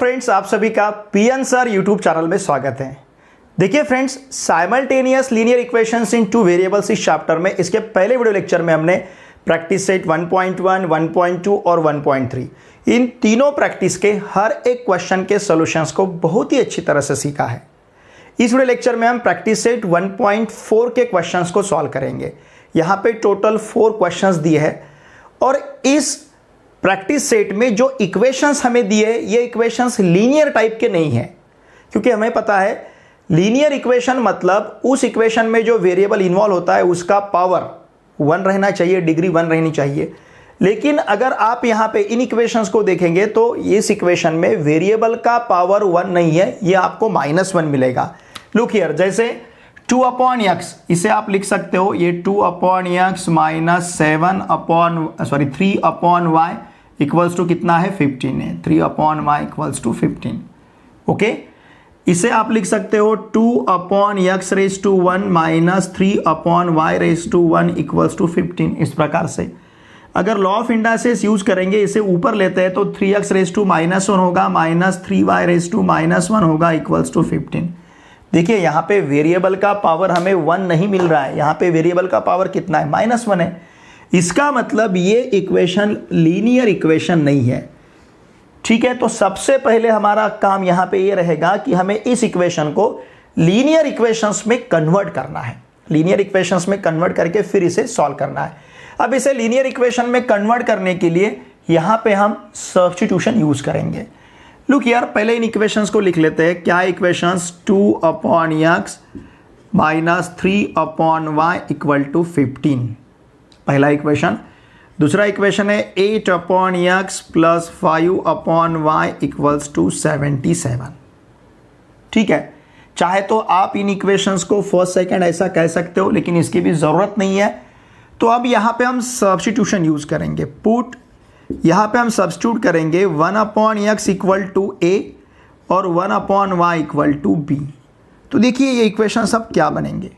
Friends, आप सभी का पीएन सर यूट्यूब चैनल में स्वागत है। देखिए फ्रेंड्स, साइमल्टेनियस लीनियर इक्वेशंस इन टू वेरिएबल्स इस चैप्टर में इसके पहले वीडियो लेक्चर में हमने प्रैक्टिस सेट 1.1, 1.2 और 1.3 इन तीनों प्रैक्टिस के हर एक क्वेश्चन के सॉल्यूशंस को बहुत ही अच्छी तरह से सीखा है। इस वीडियो लेक्चर में हम प्रैक्टिस सेट 1.4 के क्वेश्चंस को सॉल्व करेंगे। यहाँ पे टोटल 4 क्वेश्चंस दिए हैं और इस प्रैक्टिस सेट में जो इक्वेशंस हमें दिए ये इक्वेशंस लीनियर टाइप के नहीं हैं, क्योंकि हमें पता है लीनियर इक्वेशन मतलब उस इक्वेशन में जो वेरिएबल इन्वॉल्व होता है उसका पावर 1 रहना चाहिए, डिग्री 1 रहनी चाहिए। लेकिन अगर आप यहाँ पे इन इक्वेशंस को देखेंगे तो इस इक्वेशन में वेरिएबल का पावर 1 नहीं है, ये आपको -1 मिलेगा। लुक हियर, जैसे 2/x इसे आप लिख सकते हो, ये 2/x minus 3/y equals to कितना है 15 है, 3/y इक्वल्स टू 15। ओके, इसे आप लिख सकते हो 2/x⁻1 minus 3/y⁻1 equals to 15। इस प्रकार से अगर लॉ ऑफ इंडाइसेस यूज करेंगे, इसे ऊपर लेते हैं तो 3x⁻1 होगा माइनस 3y⁻1 होगा इक्वल्स टू 15। देखिए यहाँ पे वेरिएबल का पावर हमें 1 नहीं मिल रहा है, यहाँ पे वेरिएबल का पावर कितना है -1 है। इसका मतलब ये इक्वेशन लीनियर इक्वेशन नहीं है। ठीक है, तो सबसे पहले हमारा काम यहाँ पे ये रहेगा कि हमें इस इक्वेशन को लीनियर इक्वेशंस में कन्वर्ट करना है। लीनियर इक्वेशंस में कन्वर्ट करके फिर इसे सॉल्व करना है। अब इसे लीनियर इक्वेशन में कन्वर्ट करने के लिए यहाँ पे हम सब्स्टिट्यूशन यूज करेंगे। लुक यार, पहले इन इक्वेशंस को लिख लेते हैं। क्या equations? 2/x minus 3/y equal to 15, पहला इक्वेशन। दूसरा इक्वेशन है 8/x plus 5/y equals to 77। ठीक है, चाहे तो आप इन इक्वेशंस को फर्स्ट सेकंड ऐसा कह सकते हो, लेकिन इसकी भी ज़रूरत नहीं है। तो अब यहाँ पे हम सब्स्टिट्यूशन यूज करेंगे। पुट यहाँ पे हम सब्स्टिट्यूट करेंगे 1/x इक्वल टू a और 1/y इक्वल टू b। तो देखिए ये इक्वेशन सब क्या बनेंगे।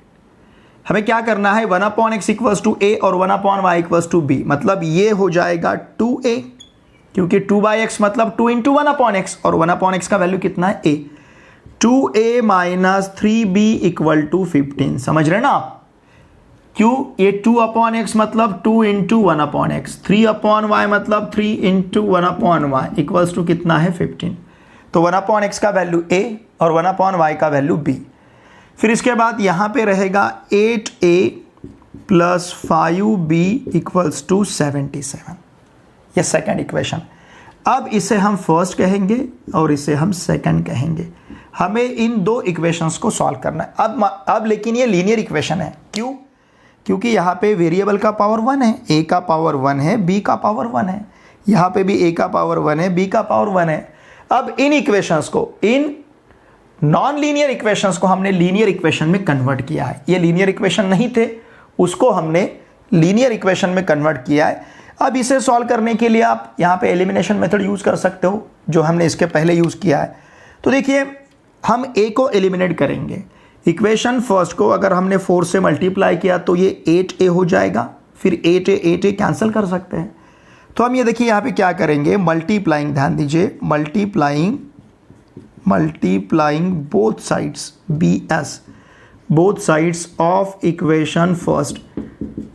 हमें क्या करना है, 1/x इक्वल्स टू a और 1/y इक्वल्स टू b, मतलब ये हो जाएगा 2a, क्योंकि 2/x मतलब 2 इंटू 1/x और 1/x का वैल्यू कितना है a। 2a minus 3b equal to 15। समझ रहे ना आप? क्यों? ये 2/x मतलब 2 इंटू 1/x, 3/y मतलब 3 इंटू 1/y इक्वल्स टू कितना है 15। तो 1/x का वैल्यू a और 1/y का वैल्यू b। फिर इसके बाद यहाँ पे रहेगा 8a plus 5b equals to 77। ये सेकेंड इक्वेशन। अब इसे हम फर्स्ट कहेंगे और इसे हम सेकंड कहेंगे। हमें इन दो इक्वेशंस को सॉल्व करना है। अब लेकिन ये लीनियर इक्वेशन है। क्यों? क्योंकि यहाँ पे वेरिएबल का पावर 1 है, a का पावर 1 है, b का पावर 1 है। यहाँ पे भी a का पावर 1 है, b का पावर 1 है। अब इन इक्वेशंस को, इन नॉन लीनियर इक्वेशंस को हमने लीनियर इक्वेशन में कन्वर्ट किया है। ये लीनियर इक्वेशन नहीं थे, उसको हमने लीनियर इक्वेशन में कन्वर्ट किया है। अब इसे सॉल्व करने के लिए आप यहाँ पे एलिमिनेशन मेथड यूज कर सकते हो, जो हमने इसके पहले यूज किया है। तो देखिए, हम a को एलिमिनेट करेंगे। इक्वेशन फर्स्ट को अगर हमने 4 से मल्टीप्लाई किया तो ये 8a हो जाएगा। फिर 8a कैंसिल कर सकते हैं। तो हम ये देखिए यहाँ पे क्या करेंगे, मल्टीप्लाइंग, ध्यान दीजिए, multiplying both sides, bs, both sides of equation first.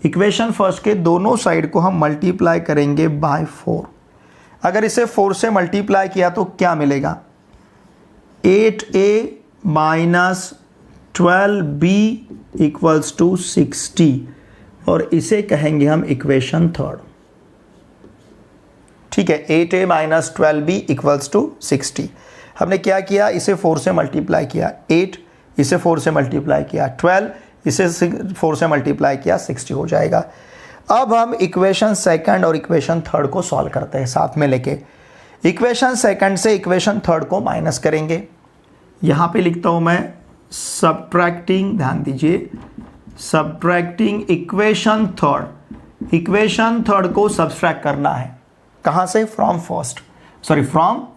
Equation first के दोनों साइड को हम मल्टीप्लाई करेंगे बाय 4। अगर इसे 4 से मल्टीप्लाई किया तो क्या मिलेगा, 8a minus 12b equals to 60, और इसे कहेंगे हम इक्वेशन थर्ड। ठीक है, 8a minus 12b equals to 60। हमने क्या किया, इसे 4 से मल्टीप्लाई किया, 8 इसे 4 से मल्टीप्लाई किया, 12 इसे 4 से मल्टीप्लाई किया, 60 हो जाएगा। अब हम इक्वेशन सेकंड और इक्वेशन थर्ड को सॉल्व करते हैं साथ में लेके। इक्वेशन सेकंड से इक्वेशन थर्ड को माइनस करेंगे। यहाँ पे लिखता हूँ मैं सब्ट्रैक्टिंग, ध्यान दीजिए, subtracting equation third. Equation third को सब्ट्रैक्ट करना है कहाँ से, फ्रॉम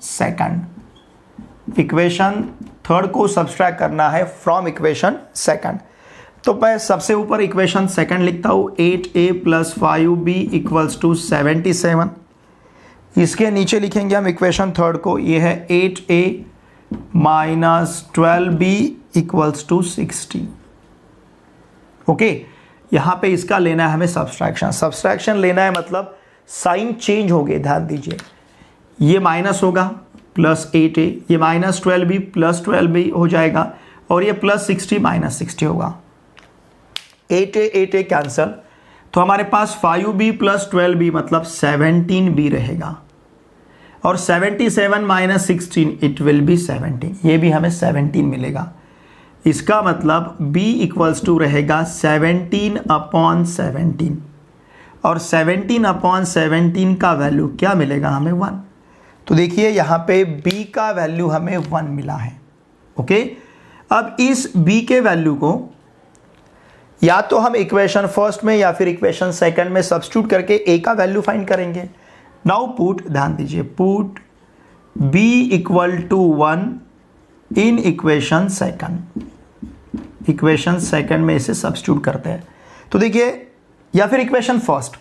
सेकंड। इक्वेशन थर्ड को सब्ट्रैक्ट करना है फ्रॉम इक्वेशन सेकंड। तो मैं सबसे ऊपर इक्वेशन सेकंड लिखता हूँ, 8a plus 5b equals to 77। इसके नीचे लिखेंगे हम इक्वेशन थर्ड को, ये है 8a minus 12b equals to 60। Okay, यहाँ पे इसका लेना है हमें सब्सट्रैक्शन। सब्सट्रैक्शन लेना है मतलब साइन चेंज हो गए, ध्यान दीजिए। ये माइनस होगा प्लस 8a, ये माइनस 12b प्लस 12b हो जाएगा, और ये प्लस 60 माइनस 60 होगा। 8a कैंसल, तो हमारे पास 5b प्लस 12b मतलब 17b रहेगा, और 77 माइनस 16 इट विल बी 17, ये भी हमें 17 मिलेगा। इसका मतलब b इक्वल्स टू रहेगा 17/17, और 17/17 का वैल्यू क्या मिलेगा हमें 1। तो देखिए यहाँ पे b का वैल्यू हमें 1 मिला है। ओके, अब इस b के वैल्यू को या तो हम इक्वेशन फर्स्ट में या फिर इक्वेशन सेकंड में सब्स्टिट्यूट करके a का वैल्यू फाइंड करेंगे। नाउ पुट, ध्यान दीजिए, put b equal to 1 in equation second. Equation second में इसे सब्स्टिट्यूट करते हैं, तो देखिए, या फिर इक्वेशन फर्स्ट,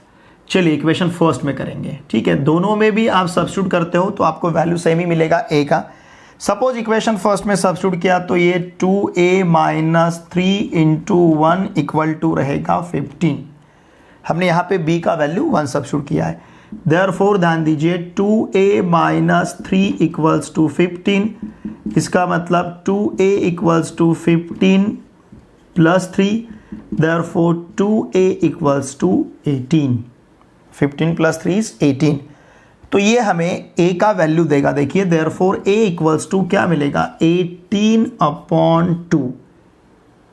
चलिए इक्वेशन फर्स्ट में करेंगे, ठीक है। दोनों में भी आप सब्स्टिट्यूट करते हो तो आपको वैल्यू सेम ही मिलेगा a का। सपोज इक्वेशन फर्स्ट में सब्स्टिट्यूट किया तो ये 2a minus 3 into 1 equal to रहेगा 15। हमने यहाँ पे b का वैल्यू 1 सब्स्टिट्यूट किया है, देयरफॉर ध्यान दीजिए 2a माइनस 3 इक्वल्स टू 15। इसका मतलब 2a equals to 15 plus 3, therefore 2a equals to 18। 15 plus 3 is 18, तो ये हमें a का वैल्यू देगा। देखिए देयरफॉर a इक्वल्स टू क्या मिलेगा 18/2।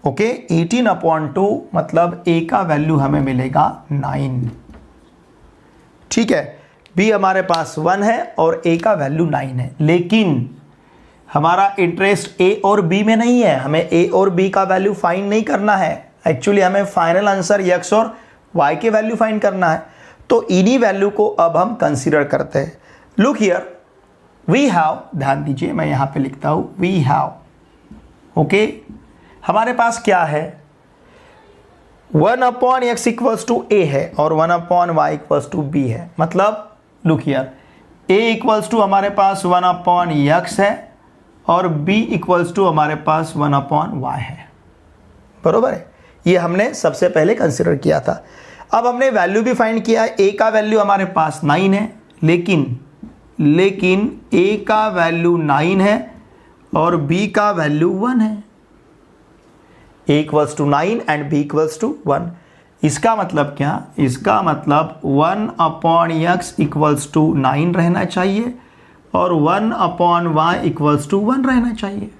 ओके, 18/2 मतलब a का वैल्यू हमें मिलेगा 9। ठीक है, b हमारे पास 1 है और a का वैल्यू 9 है, लेकिन हमारा इंटरेस्ट a और b में नहीं है। हमें a और b का वैल्यू फाइंड नहीं करना है, एक्चुअली हमें फाइनल आंसर x और y के वैल्यू फाइंड करना है। तो इन्हीं वैल्यू को अब हम कंसीडर करते हैं। लुक हियर, वी हैव, ध्यान दीजिए मैं यहाँ पे लिखता हूँ वी हैव। ओके, हमारे पास क्या है 1/x इक्वल्स टू a है और 1/y इक्वल्स टू b है। मतलब look here, a equals to हमारे पास 1/x है और b इक्वल्स टू हमारे पास 1/y है, बरोबर है। ये हमने सबसे पहले कंसिडर किया था। अब हमने वैल्यू भी फाइंड किया है, a का वैल्यू हमारे पास 9 है, लेकिन a का वैल्यू 9 है और b का वैल्यू 1 है। a equals to 9 and b equals to 1। इसका मतलब क्या, इसका मतलब 1/x इक्वल्स टू 9 रहना चाहिए और 1/y इक्वल्स टू 1 रहना चाहिए,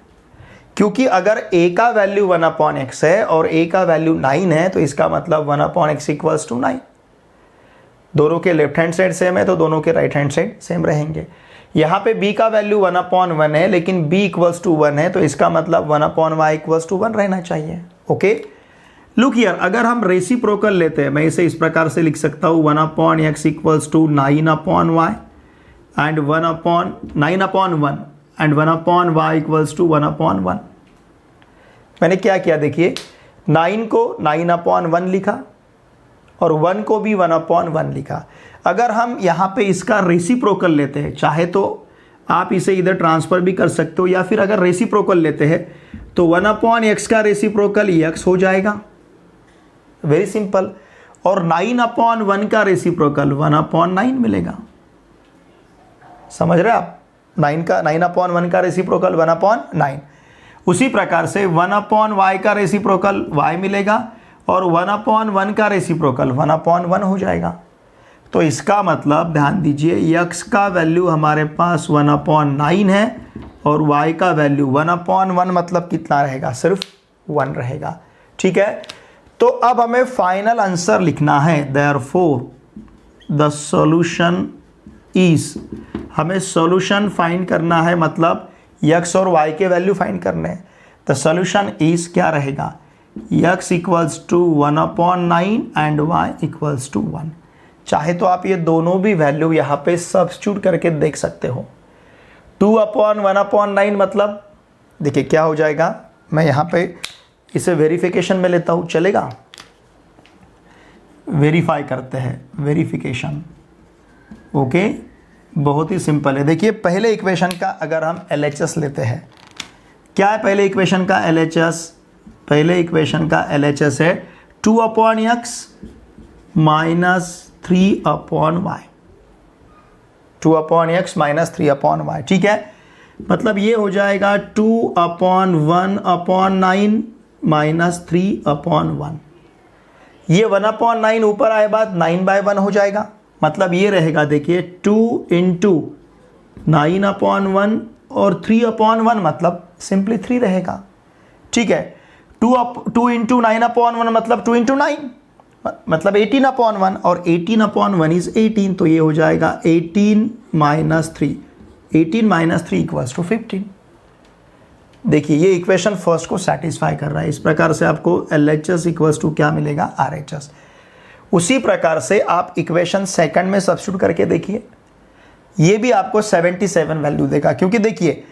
क्योंकि अगर a का वैल्यू 1/x है और a का वैल्यू 9 है तो इसका मतलब 1/x इक्वल्स टू 9। दोनों के लेफ्ट हैंड साइड सेम है तो दोनों के राइट हैंड साइड सेम रहेंगे। यहाँ पे b का वैल्यू 1/1 है लेकिन b इक्वल्स टू 1 है, तो इसका मतलब 1/y इक्वल्स टू 1 रहना चाहिए। ओके, लुक हियर, अगर हम रेसिप्रोकल लेते हैं, मैं इसे इस प्रकार से लिख सकता हूँ 1/x equals to 9/y and 9/1 and 1/y equals to 1/1। मैंने क्या किया, देखिए 9 को 9/1 लिखा और 1 को भी 1/1 लिखा। अगर हम यहाँ पे इसका रेसिप्रोकल लेते हैं, चाहे तो आप इसे इधर ट्रांसफर भी कर सकते हो, या फिर अगर रेसिप्रोकल लेते हैं तो 1/x का रेसिप्रोकल x हो जाएगा, वेरी सिंपल, और 9/1 का रेसिप्रोकल 1/9 मिलेगा। समझ रहे आप, 9/1 का रेसिप्रोकल 1/9। उसी प्रकार से 1/y का रेसिप्रोकल y मिलेगा और 1/1 का रेसिप्रोकल 1/1 हो जाएगा। तो इसका मतलब ध्यान दीजिए x का वैल्यू हमारे पास 1/9 है और y का वैल्यू 1/1 मतलब कितना रहेगा, सिर्फ 1 रहेगा। ठीक है, तो अब हमें फाइनल आंसर लिखना है। देयरफॉर द सॉल्यूशन इज, हमें सॉल्यूशन फाइंड करना है, मतलब x और y के वैल्यू फाइंड करने हैं। द सॉल्यूशन इज क्या रहेगा, x equals to 1/9 and y equals to 1। चाहे तो आप ये दोनों भी वैल्यू यहाँ पे सब्स्टिट्यूट करके देख सकते हो। 2/1/9 मतलब देखिए क्या हो जाएगा, मैं यहाँ पे इसे वेरिफिकेशन में लेता हूँ, चलेगा? वेरीफाई करते हैं, वेरिफिकेशन। ओके, बहुत ही सिंपल है। देखिए पहले इक्वेशन का अगर हम LHS लेते हैं, क्या है पहले इक्वेशन का LHS? पहले इक्वेशन का LHS है 2/x minus 3/y, 2/x minus 3/y। ठीक है, मतलब ये हो जाएगा 2/1/9 माइनस 3/1। ये 1/9 ऊपर आए बाद 9/1 हो जाएगा, मतलब ये रहेगा देखिए 2 इंटू 9/1 और 3/1, मतलब सिंपली 3 रहेगा। ठीक है, 2 इंटू 9/1 मतलब 2 इंटू 9 मतलब 18/1 और 18/1 इज 18, तो ये हो जाएगा 18 माइनस 3, 18 माइनस 3 इक्वल्स टू 15। देखिए ये इक्वेशन फर्स्ट को सेटिस्फाई कर रहा है। इस प्रकार से आपको LHS इक्वल्स टू क्या मिलेगा? RHS। उसी प्रकार से आप इक्वेशन सेकंड में सब्स्टिट्यूट करके देखिए, ये भी आपको 77 वैल्यू देगा। क्योंकि देखिए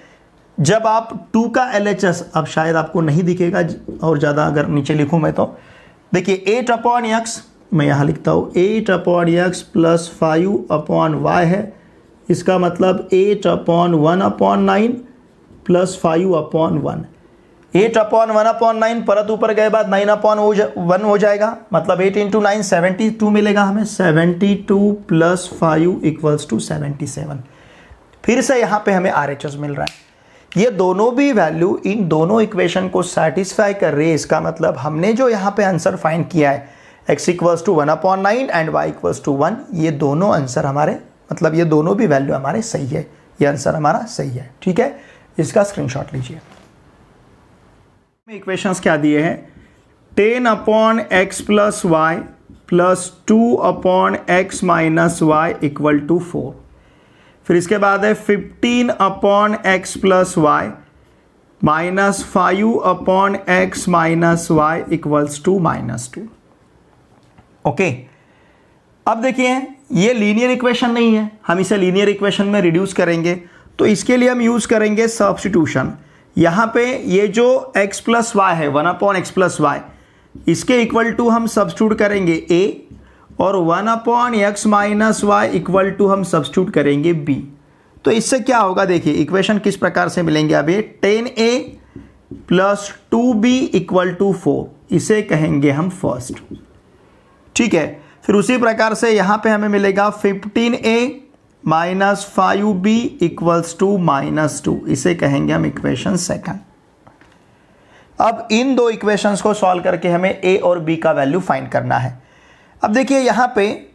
जब आप 2 का LHS, अब शायद आपको नहीं दिखेगा और ज़्यादा अगर नीचे लिखूँ मैं तो देखिए 8/x, मैं यहाँ लिखता हूँ 8/x प्लस 5/y है। इसका मतलब 8/1/9 प्लस 5/1। 8/1/9 परत ऊपर गए बाद 9/1 हो जाएगा, मतलब 8 इंटू 9 72 मिलेगा हमें। 72 प्लस 5 इक्वल्स टू 77। फिर से यहाँ पे हमें RHS मिल रहा है। ये दोनों भी वैल्यू इन दोनों इक्वेशन को सेटिस्फाई कर रही है। इसका मतलब हमने जो यहाँ पे आंसर फाइंड किया है x equals to 1/9 and y equals to 1, ये दोनों आंसर हमारे, मतलब ये दोनों भी वैल्यू हमारे सही है, ये आंसर हमारा सही है। ठीक है, इसका स्क्रीनशॉट लीजिए। इक्वेशंस क्या दिए हैं? 10/x plus y plus 2/x minus y equal to 4। फिर इसके बाद है 15/x plus y minus 5/x minus y equals to -2। Okay, अब देखिए ये लीनियर इक्वेशन नहीं है, हम इसे लीनियर इक्वेशन में रिड्यूस करेंगे, तो इसके लिए हम यूज करेंगे सब्स्टिट्यूशन। यहाँ पे ये जो x प्लस वाई है 1/x प्लस वाई, इसके इक्वल टू हम सब्स्टिट्यूट करेंगे a, और 1/x minus y equal to हम सब्स्टिट्यूट करेंगे b। तो इससे क्या होगा देखिए इक्वेशन किस प्रकार से मिलेंगे। अब ये 10a plus 2b equal to 4, इसे कहेंगे हम फर्स्ट। ठीक है, फिर उसी प्रकार से यहाँ पे हमें मिलेगा 15a minus 5b equals to -2, इसे कहेंगे हम इक्वेशन सेकंड। अब इन दो इक्वेशंस को सॉल्व करके हमें a और b का वैल्यू फाइंड करना है। अब देखिए यहाँ पे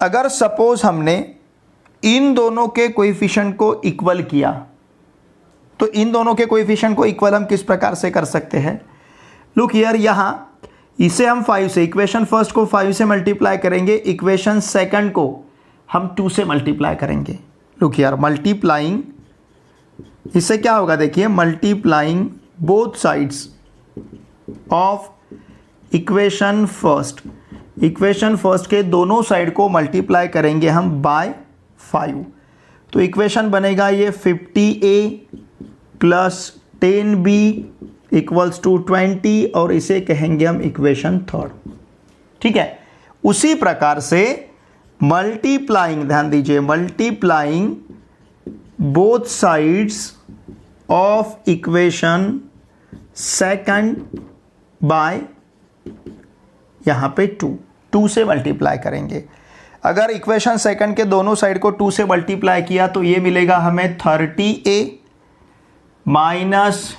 अगर सपोज हमने इन दोनों के कोएफिशिएंट को इक्वल किया, तो इन दोनों के कोएफिशिएंट को इक्वल हम किस प्रकार से कर सकते हैं? लुक हियर, यहाँ इसे हम 5 से, इक्वेशन फर्स्ट को 5 से मल्टीप्लाई करेंगे, इक्वेशन सेकंड को हम 2 से मल्टीप्लाई करेंगे। लुक यार, मल्टीप्लाइंग, इससे क्या होगा देखिए, multiplying both sides of equation first, equation first के दोनों साइड को मल्टीप्लाई करेंगे हम बाय 5, तो इक्वेशन बनेगा ये 50a plus 10b equals to 20, और इसे कहेंगे हम इक्वेशन थर्ड। ठीक है, उसी प्रकार से मल्टीप्लाइंग, ध्यान दीजिए, multiplying both sides of equation second by यहां पे 2 से मल्टीप्लाई करेंगे। अगर इक्वेशन सेकंड के दोनों साइड को 2 से मल्टीप्लाई किया तो ये मिलेगा हमें 30a minus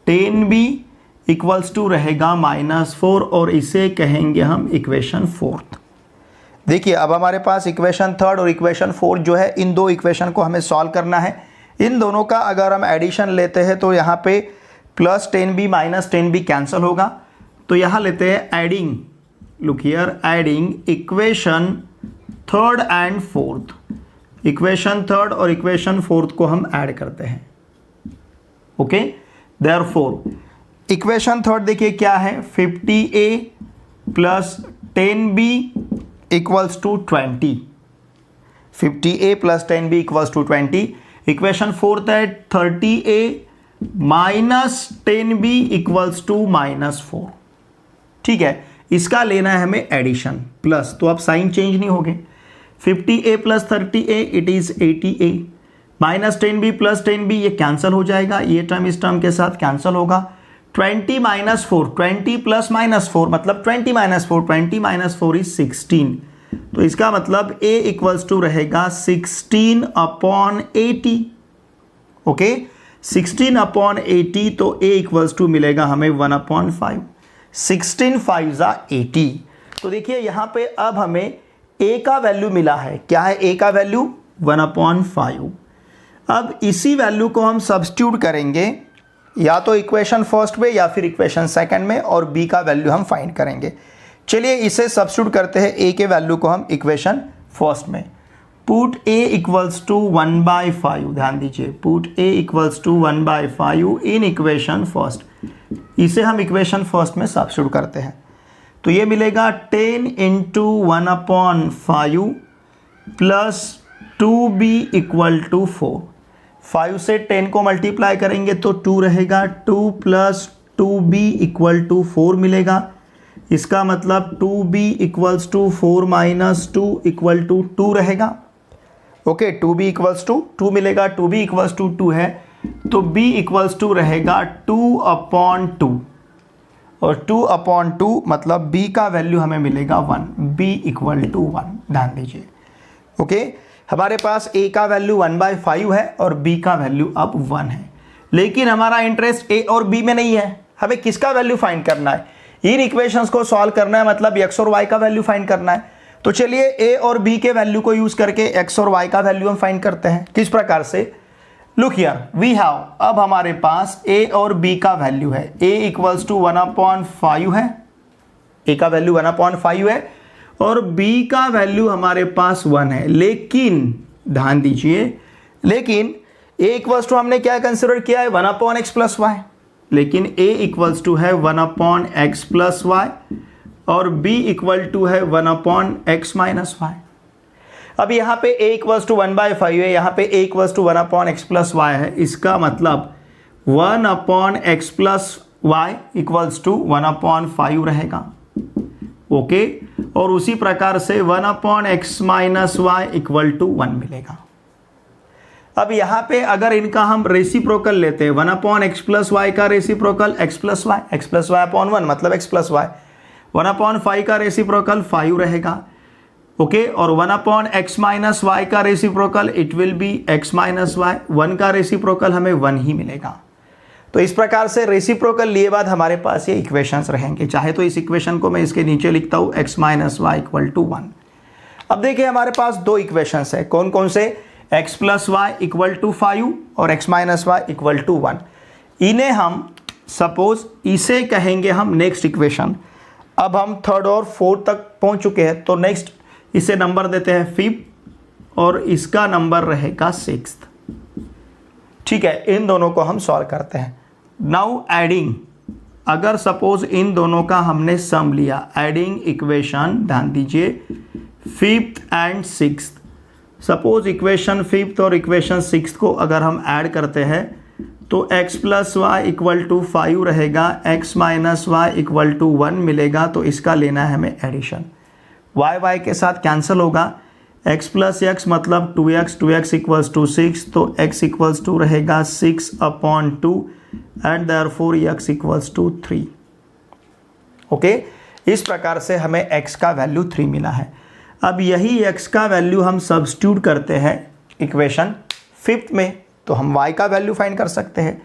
10b equals to रहेगा -4, और इसे कहेंगे हम इक्वेशन फोर्थ। देखिए अब हमारे पास इक्वेशन थर्ड और इक्वेशन फोर्थ जो है, इन दो इक्वेशन को हमें सॉल्व करना है। इन दोनों का अगर हम एडिशन लेते हैं तो यहाँ पे plus 10b minus 10b cancel होगा, तो यहाँ लेते हैं adding, look here, adding equation third and fourth, equation third और इक्वेशन फोर्थ को हम ऐड करते हैं। ओके, देयरफॉर इक्वेशन थर्ड देखिए क्या है, 50a plus 10b equals to 20, 50a plus 10b equals to 20। Equation fourth है 30a minus 10b equals to -4। ठीक है, इसका लेना है हमें एडिशन प्लस, तो अब साइन चेंज नहीं होंगे। 50a plus 30a it is 80a, minus 10b plus 10b ये कैंसिल हो जाएगा, ये टर्म इस टर्म के साथ कैंसिल होगा। 20 माइनस 4, 20 प्लस माइनस 4 मतलब 20 माइनस 4, 20 माइनस 4 इज 16। तो इसका मतलब a इक्वल्स टू रहेगा 16 अपॉन 80। ओके, 16 अपॉन 80, तो a इक्वल्स टू मिलेगा हमें 1/5। 16 5 ज़ा 80। तो देखिए यहाँ पे अब हमें a का वैल्यू मिला है। क्या है a का वैल्यू? 1/5। अब इसी वैल्यू को हम सब्स्टिट्यूट करेंगे या तो इक्वेशन फर्स्ट में या फिर इक्वेशन सेकंड में, और b का वैल्यू हम फाइंड करेंगे। चलिए इसे सब्स्टिट्यूट करते हैं, a के वैल्यू को हम इक्वेशन फर्स्ट में। पुट a इक्वल्स टू 1/5, ध्यान दीजिए, put a equals to 1/5 in equation first. इसे हम इक्वेशन फर्स्ट में सब्स्टिट्यूट करते हैं, तो ये मिलेगा 10 into 1/5 plus 2b equal to 4। 5 से 10 को मल्टीप्लाई करेंगे तो 2 रहेगा, 2 प्लस 2b इक्वल टू 4 मिलेगा। इसका मतलब 2b equals to 4 minus 2 equal to 2 रहेगा। ओके, 2b इक्वल्स टू 2 मिलेगा, 2b इक्वल्स टू 2 है, तो b इक्वल्स टू रहेगा 2/2, और 2/2 मतलब b का वैल्यू हमें मिलेगा 1, b इक्वल टू 1। ध्यान दीजिए, ओके, हमारे पास a का वैल्यू 1/5 है और b का वैल्यू अब 1 है, लेकिन हमारा इंटरेस्ट a और b में नहीं है, हमें किसका वैल्यू फाइंड करना है? इन इक्वेशंस को सॉल्व करना है, मतलब x और y का वैल्यू फाइंड करना है। तो चलिए a और b के वैल्यू को यूज करके x और y का वैल्यू हम फाइंड करते हैं। किस प्रकार से? लुक हियर, वी हैव, अब हमारे पास a और b का वैल्यू है। a इक्वल्स टू 1/5 है, a का वैल्यू 1/5 है, और b का वैल्यू हमारे पास 1 है। लेकिन ध्यान दीजिए, लेकिन a इक्वल्स टू हमने क्या कंसिडर किया है? 1/x प्लस वाई, लेकिन a इक्वल्स टू है 1/x प्लस वाई और b इक्वल टू है 1/x माइनस वाई। अब यहाँ पे a इक्वल्स टू 1/5 है, यहाँ पे a equals to 1/x plus y है। इसका मतलब 1/x plus Y equals to 1/5 रहेगा। ओके, और उसी प्रकार से 1/x minus y equal to 1 मिलेगा। अब यहाँ पे अगर इनका हम रेसिप्रोकल लेते हैं, 1/x प्लस वाई का reciprocal x plus y upon 1 मतलब x प्लस वाई, 1/5 का रेसिप्रोकल 5 रहेगा। ओके, और 1/x माइनस वाई का reciprocal it will be x minus y, 1 का रेसिप्रोकल हमें 1 ही मिलेगा। तो इस प्रकार से रेसिप्रोकल लिए बाद हमारे पास ये इक्वेशंस रहेंगे। चाहे तो इस इक्वेशन को मैं इसके नीचे लिखता हूँ x minus y equal to 1। अब देखिए हमारे पास दो इक्वेशंस है, कौन कौन से? x plus y equal to 5 और x minus y equal to 1। इन्हें हम सपोज इसे कहेंगे हम नेक्स्ट इक्वेशन। अब हम थर्ड और फोर्थ तक पहुंच चुके हैं, तो नेक्स्ट इसे नंबर देते हैं 5 और इसका नंबर रहेगा 6। ठीक है, इन दोनों को हम सॉल्व करते हैं। नाउ एडिंग, अगर सपोज इन दोनों का हमने सम लिया, एडिंग इक्वेशन, ध्यान दीजिए 5th and 6th। Suppose equation 5th और इक्वेशन 6th को अगर हम ऐड करते हैं तो x plus y equal to 5 रहेगा, x minus y equal to 1 मिलेगा। तो इसका लेना है हमें एडिशन, y के साथ कैंसिल होगा, x प्लस एक्स मतलब 2x, 2x इक्वल्स टू 6, तो x इक्वल्स टू रहेगा 6/2 and therefore x equals to 3। Okay, इस प्रकार से हमें x का वैल्यू 3 मिला है। अब यही x का वैल्यू हम सब्स्टिट्यूट करते हैं इक्वेशन 5th में, तो हम y का वैल्यू फाइंड कर सकते हैं।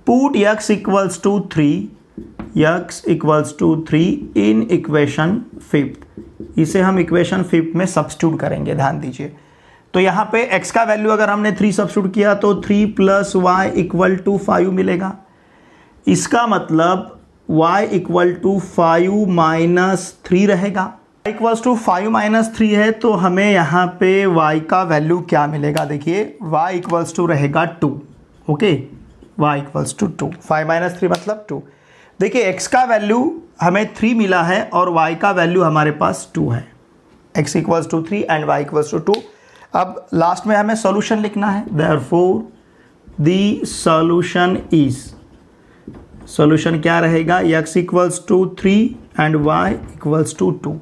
Put x equals to 3, x equals to 3 in equation 5th। इसे हम इक्वेशन 5th में सब्स्टिट्यूट करेंगे, ध्यान दीजिए। तो यहाँ पे x का वैल्यू अगर हमने 3 सब्स्टिट्यूट किया तो 3 प्लस वाई इक्वल टू 5 मिलेगा। इसका मतलब y इक्वल टू 5 माइनस 3 रहेगा। इक्वल्स टू 5 माइनस 3 है, तो हमें यहाँ पे y का वैल्यू क्या मिलेगा? देखिए y इक्वल्स टू रहेगा 2। Okay, y equals to 2, 5 minus 3 मतलब 2। देखिए x का वैल्यू हमें 3 मिला है और y का वैल्यू हमारे पास 2 है। x equals to 3 and y equals to 2। अब लास्ट में हमें सॉल्यूशन लिखना है, therefore the solution is, solution क्या रहेगा? x equals to 3 and y equals to 2।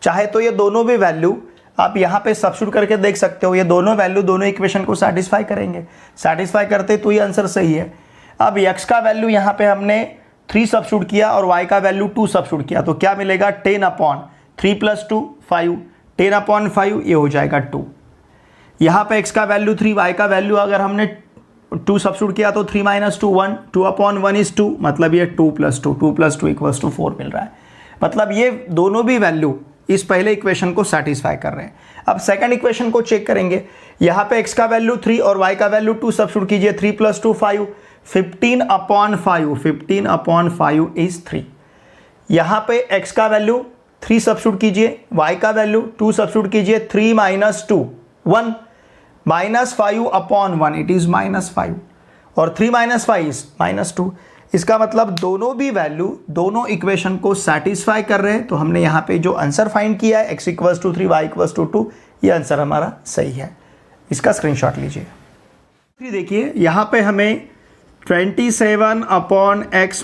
चाहे तो ये दोनों भी वैल्यू आप यहाँ पे सब्स्टिट्यूट करके देख सकते हो, ये दोनों वैल्यू दोनों इक्वेशन को सेटिस्फाई करेंगे, सेटिस्फाई करते तो ये आंसर सही है। अब x का वैल्यू यहाँ पे हमने 3 सब्स्टिट्यूट किया और y का वैल्यू 2 सब्स्टिट्यूट किया, तो क्या मिलेगा 10/3 + 2 5, 10/5 ये हो जाएगा 2। यहाँ पे x का वैल्यू 3, y का वैल्यू अगर हमने 2 सब्स्टिट्यूट किया तो 3 - 2 1, 2/1 = 2, मतलब ये 2 + 2, 2 + 2 = 4 मिल रहा है। मतलब ये दोनों भी वैल्यू इस पहले इक्वेशन को सेटिस्फाई कर रहे हैं। अब सेकंड इक्वेशन को चेक करेंगे, यहाँ पे x का वैल्यू 3 और y का वैल्यू 2 सब्स्टिट्यूट कीजिए, 3 + 2 5, 15/5, 15/5 इज 3। यहाँ पे x का वैल्यू 3 सब्स्टिट्यूट कीजिए, y का वैल्यू 2 सब्स्टिट्यूट कीजिए, 3 - 2 1, -5/1 इट इज -5 और 3 - 5 इज -2। इसका मतलब दोनों भी वैल्यू दोनों इक्वेशन को सेटिस्फाई कर रहे हैं। तो हमने यहाँ पे जो आंसर फाइंड किया है x = 3 y = 2, ये आंसर हमारा सही है। इसका स्क्रीनशॉट लीजिए। देखिए यहाँ पे हमें 27/x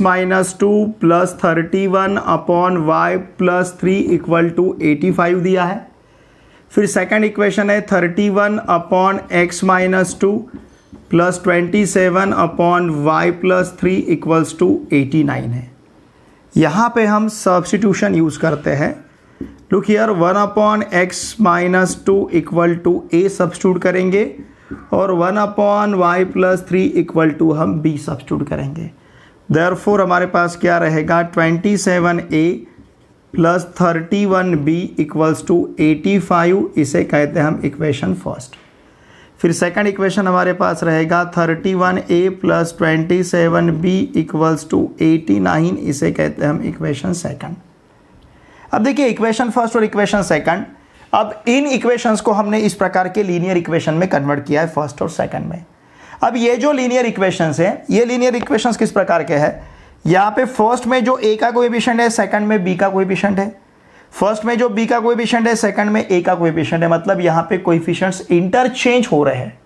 - 2 + 31/y + 3 = 85 दिया है। फिर सेकंड इक्वेशन है 31/x - 2 + 27/y + 3 = 89 है। यहाँ पे हम सब्स्टिट्यूशन यूज़ करते हैं। Look here, 1/x - 2 = a substitute करेंगे और 1/y + 3 = हम b सब्स्टिट्यूट करेंगे। देयरफॉर हमारे पास क्या रहेगा, 27a + 31b = 85, इसे कहते हैं हम इक्वेशन फर्स्ट। फिर सेकंड इक्वेशन हमारे पास रहेगा 31a + 27b = 89, इसे कहते हैं हम इक्वेशन सेकंड। अब देखिए इक्वेशन फर्स्ट और इक्वेशन सेकंड, अब इन इक्वेशंस को हमने इस प्रकार के लीनियर इक्वेशन में कन्वर्ट किया है फर्स्ट और सेकंड में। अब ये जो लीनियर इक्वेशंस है, ये लीनियर इक्वेशंस किस प्रकार के हैं, यहाँ पे फर्स्ट में जो a का कोएफिशिएंट है, सेकंड में b का कोएफिशिएंट है। फर्स्ट में जो b का कोएफिशिएंट है, सेकंड में a का कोएफिशिएंट है, मतलब यहाँ पे कोएफिशिएंट्स इंटरचेंज हो रहे हैं।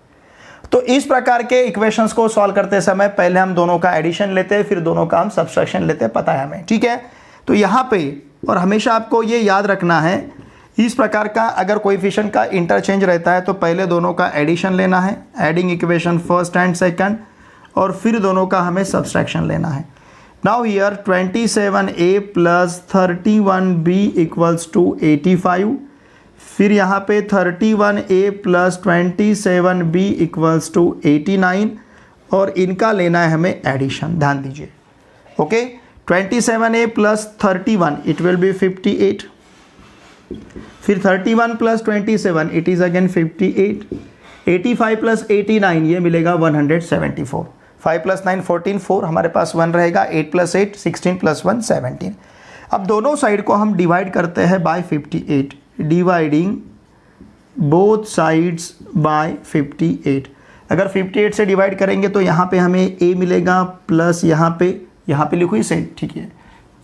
तो इस प्रकार के इक्वेशंस को सॉल्व करते समय पहले हम दोनों का एडिशन लेते हैं, फिर दोनों का हम सब्सट्रैक्शन लेते हैं, पता है हमें, ठीक है। तो यहाँ पे और हमेशा आपको ये याद रखना है, इस प्रकार का अगर कोएफिशिएंट का इंटरचेंज रहता है तो पहले दोनों का एडिशन लेना है, adding equation first and second, और फिर दोनों का हमें सब्सट्रैक्शन लेना है। नाउ हियर 27a + 31b = 85, फिर यहाँ पे 31a + 27b = 89, और इनका लेना है हमें एडिशन, ध्यान दीजिए। Okay, 27a + 31 it will B 58, फिर 31 + 27 इट इज़ अगेन 58, 85 + 89 ये मिलेगा 174, 5 + 9 14, 4 हमारे पास 1 रहेगा, 8 + 8 16 + 1 17। अब दोनों साइड को हम डिवाइड करते हैं by 58, dividing both sides by 58। अगर 58 से डिवाइड करेंगे तो यहाँ पे हमें a मिलेगा प्लस यहाँ पे लिखो इसे, ठीक है,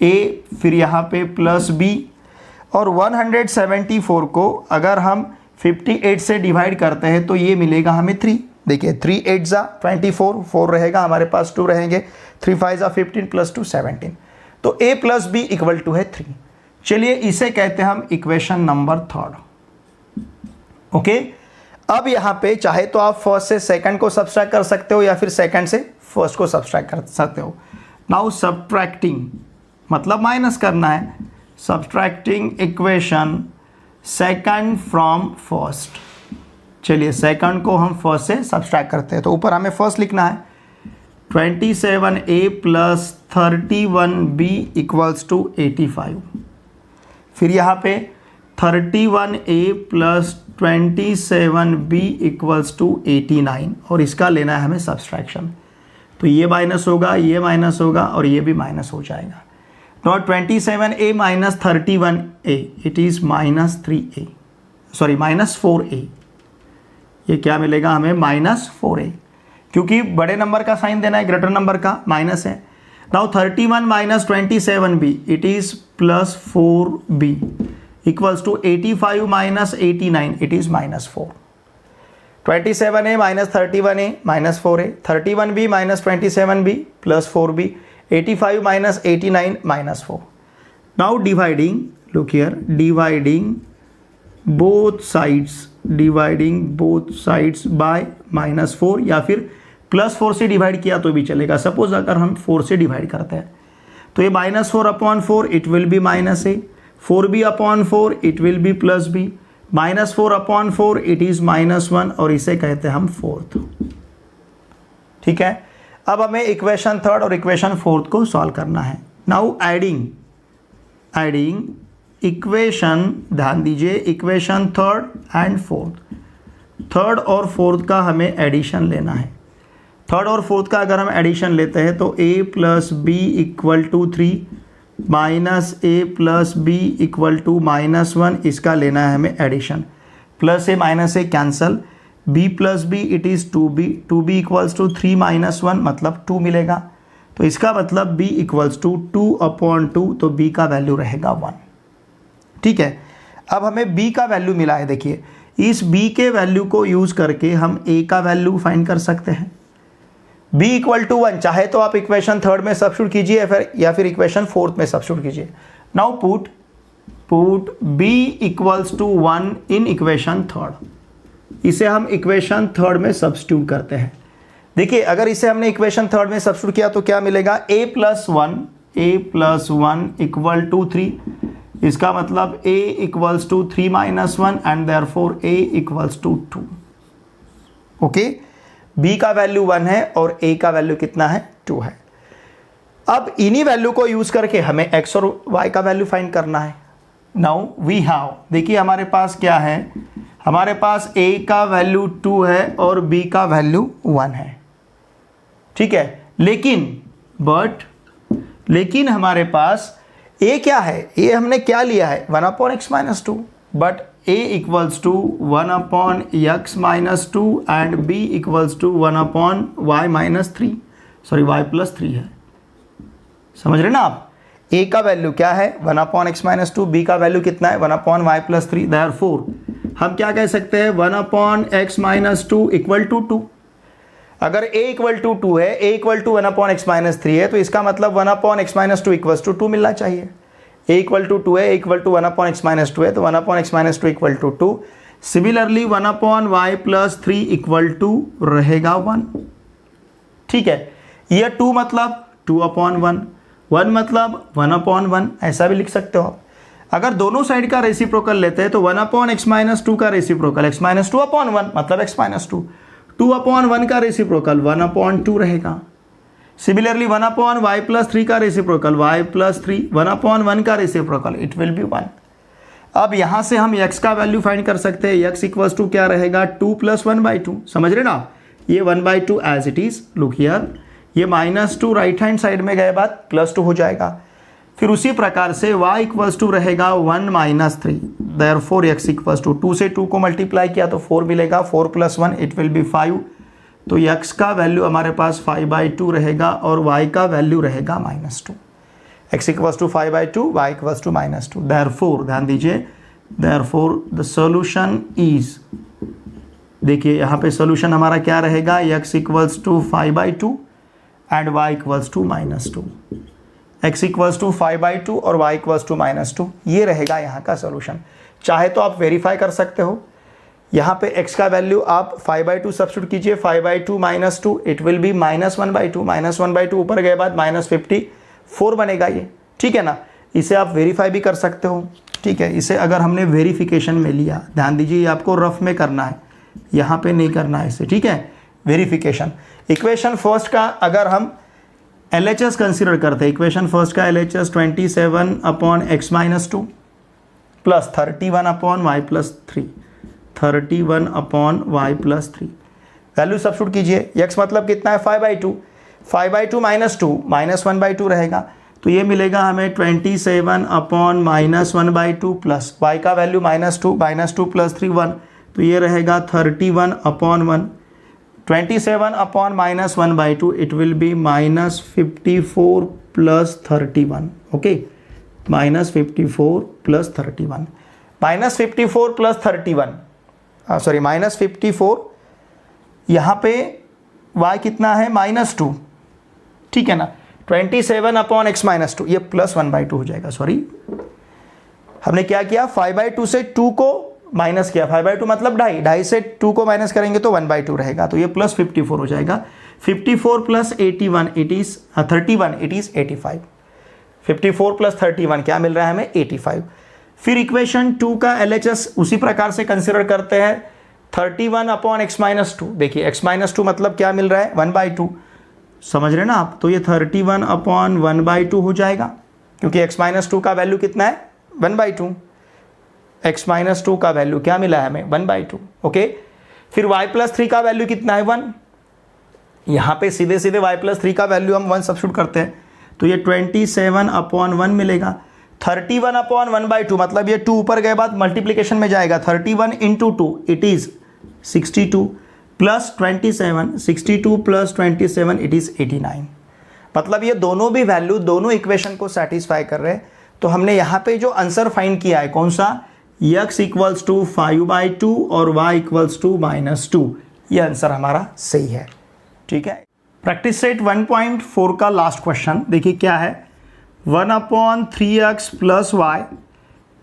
a, फिर यहाँ पे प्लस b, और 174 को अगर हम 58 से डिवाइड करते हैं तो ये मिलेगा हमें 3। देखिए 3 8 ज़ा 24, 4 रहेगा हमारे पास, 2 रहेंगे, 3 5 ज़ा 15 + 2 17, तो a + b = है 3। चलिए इसे कहते हैं हम इक्वेशन नंबर थर्ड। ओके, अब यहाँ पे चाहे तो आप फर्स्ट से सेकंड को सब्सट्रैक्ट कर सकते हो या फिर सेकंड से फर्स्ट को सब्सट्रैक्ट कर सकते हो। नाउ सब्ट्रैक्टिंग मतलब माइनस करना है, subtracting equation second from first. चलिए सेकंड को हम फर्स्ट से सब्सट्रैक्ट करते हैं, तो ऊपर हमें फर्स्ट लिखना है 27a + 31b = 85, फिर यहाँ पे 31a + 27b = 89, और इसका लेना है हमें सब्सट्रैक्शन। तो ये माइनस होगा, ये माइनस होगा, और ये भी माइनस हो जाएगा। Not 27a - 31a it is -3a, sorry -4a, ये क्या मिलेगा हमें -4a, क्योंकि बड़े नंबर का साइन देना है, ग्रेटर नंबर का माइनस है। Now 31 - 27b it is +4b = 85 - 89 it is -4। 27a - 31a -4a, 31b - 27b +4b, 85 - 89 -4। Now dividing, look here, dividing both sides, dividing both sides bye -4, या फिर +4 से डिवाइड किया तो भी चलेगा। सपोज अगर हम 4 से डिवाइड करते हैं तो ये -4/4 it will B -a, 4b/4 it will B +b, -4/4 it is -1, और इसे कहते हैं हम फोर्थ। ठीक है, अब हमें इक्वेशन थर्ड और इक्वेशन फोर्थ को सॉल्व करना है। नाउ एडिंग इक्वेशन, ध्यान दीजिए, equation third and fourth, third और फोर्थ का हमें एडिशन लेना है। थर्ड और फोर्थ का अगर हम एडिशन लेते हैं तो a + b = 3 -a + b = -1, इसका लेना है हमें addition. +a -a cancel, b + b it is 2b, 2b = 3 - 1 मतलब 2 मिलेगा। तो इसका मतलब b = 2/2, तो b का वैल्यू रहेगा 1। ठीक है, अब हमें b का वैल्यू मिला है। देखिए, इस b के वैल्यू को यूज़ करके हम a का वैल्यू फाइंड कर सकते हैं। b = 1, चाहे तो आप इक्वेशन थर्ड में सब्स्टिट्यूट कीजिए या फिर इक्वेशन फोर्थ में सब्स्टिट्यूट कीजिए। Now put b = 1 in equation third. इसे हम इक्वेशन थर्ड में सब्स्टिट्यूट करते हैं। देखिए, अगर इसे हमने इक्वेशन थर्ड में सब्स्टिट्यूट किया तो क्या मिलेगा, a + 1 = 3, इसका मतलब a = 3 - 1 and therefore a = 2। Okay, b का वैल्यू 1 है और a का वैल्यू कितना है, 2 है। अब इन्हीं वैल्यू को यूज करके हमें x और y का वैल्यू फाइंड करना है। नाउ वी हैव, देखिए हमारे पास क्या है, हमारे पास a का वैल्यू 2 है और b का वैल्यू 1 है। ठीक है, लेकिन हमारे पास a क्या है, a हमने क्या लिया है, 1/x - 2, but a = 1/x - 2 and b = 1/y - 3, sorry y + 3 है। समझ रहे ना आप, a का वैल्यू क्या है, 1/x - 2, b का वैल्यू कितना है, 1/y + 3। देयरफॉर हम क्या कह सकते हैं, 1/x - 2 = 2। अगर a = 2 है, a = 1/x - 3 है, तो इसका मतलब 1/x - 2 = 2 मिलना चाहिए। a = 2 है, a = 1/x - 2 है, तो 1/x - 2 = 2। सिमिलरली 1/y + 3 = रहेगा 1। ठीक है, ये 2 मतलब 2/1, 1 मतलब 1/1, ऐसा भी लिख सकते हो आप। अगर दोनों साइड का रेसिप्रोकल लेते हैं तो 1/x - 2 का रेसिप्रोकल x - 2/1 मतलब x - 2, 2/1 का रेसिप्रोकल 1/2 रहेगा। सिमिलरली 1/y + 3 का रेसिप्रोकल y + 3, 1/1 का रेसिप्रोकल इट विल बी 1। अब यहां से हम x का वैल्यू फाइंड कर सकते हैं। x = क्या रहेगा, 2 + 1/2, समझ रहे ना, ये 1/2 as it is. Look here, ये -2 राइट हैंड साइड में गए बाद +2 हो जाएगा। फिर उसी प्रकार से y = रहेगा 1 - 3, देयरफॉर x = 2 से 2 को मल्टीप्लाई किया तो 4 मिलेगा, 4 + 1 इट विल बी 5। तो x का वैल्यू हमारे पास 5/2 रहेगा और y का वैल्यू रहेगा -2। x = 5/2, y = -2। देयरफॉर ध्यान दीजिए, देयरफॉर द सॉल्यूशन इज, देखिए यहाँ पे सॉल्यूशन हमारा क्या रहेगा, x = 5/2 एंड y = -2। x = 5/2 और y = -2, ये रहेगा यहाँ का सॉल्यूशन। चाहे तो आप वेरीफाई कर सकते हो, यहाँ पे x का वैल्यू आप 5/2 सब्स्टिट्यूट कीजिए, 5/2 - 2 इट विल बी -1/2, -1/2 ऊपर गए बाद -54 बनेगा ये। ठीक है ना, इसे आप वेरीफाई भी कर सकते हो। ठीक है, इसे अगर हमने वेरिफिकेशन में लिया, ध्यान दीजिए ये आपको रफ में करना है, यहाँ पे नहीं करना है इसे। ठीक है, वेरिफिकेशन। इक्वेशन फर्स्ट का अगर हम LHS कंसिडर करते हैं, इक्वेशन फर्स्ट का LHS 27/x - 2 plus 31/y + 3, 31/y + 3। Value substitute कीजिए, x मतलब कितना है, 5/2, 5/2 - 2 -1/2 रहेगा, तो ये मिलेगा हमें 27/-1/2 प्लस y का वैल्यू -2 + 3 1, तो ये रहेगा 31/1। 27/ -1/2 it will B -54 + 31। Okay, -54 + 31, -54 + 31, sorry -54, यहाँ पे y कितना है, -2। ठीक है ना, 27/x - 2, ये +1/2 हो जाएगा। सॉरी, हमने क्या किया, 5/2 से 2 को माइनस किया, 5/2 मतलब 2.5, 2.5 से 2 को माइनस करेंगे तो 1/2 रहेगा, तो ये प्लस 54 हो जाएगा। 54 plus 81 it is 31, it is 85। 54 plus 31 क्या मिल रहा है हमें? 85। फिर इक्वेशन 2 का LHS उसी प्रकार से कंसिडर करते हैं, 31 अपॉन x माइनस 2। देखिए x माइनस 2 मतलब क्या मिल रहा है? 1/2, समझ रहे ना आप? तो ये 31 अपॉन 1/2 हो जाएगा, क्योंकि x माइनस 2 का वैल्यू कितना है? 1/2। x माइनस 2 का वैल्यू क्या मिला है हमें? 1/2। ओके, फिर y प्लस 3 का वैल्यू कितना है? 1। यहाँ पे सीधे सीधे y प्लस 3 का वैल्यू हम 1 सब्स्टिट्यूट करते हैं, तो ये 27 अपॉन 1 मिलेगा। 31 अपॉन 1/2 मतलब ये 2 ऊपर गए बाद मल्टीप्लीकेशन में जाएगा, 31 into 2 it is 62 plus 27, 62 plus 27 it is 89। मतलब ये दोनों भी वैल्यू दोनों इक्वेशन को सेटिस्फाई कर रहे हैं। तो हमने यहाँ पे जो आंसर फाइंड किया है कौन सा? x इक्वल्स टू 5/2 और y इक्वल्स टू -2, ये आंसर हमारा सही है। ठीक है, प्रैक्टिस सेट 1.4 का लास्ट क्वेश्चन देखिए क्या है। 1/3x plus y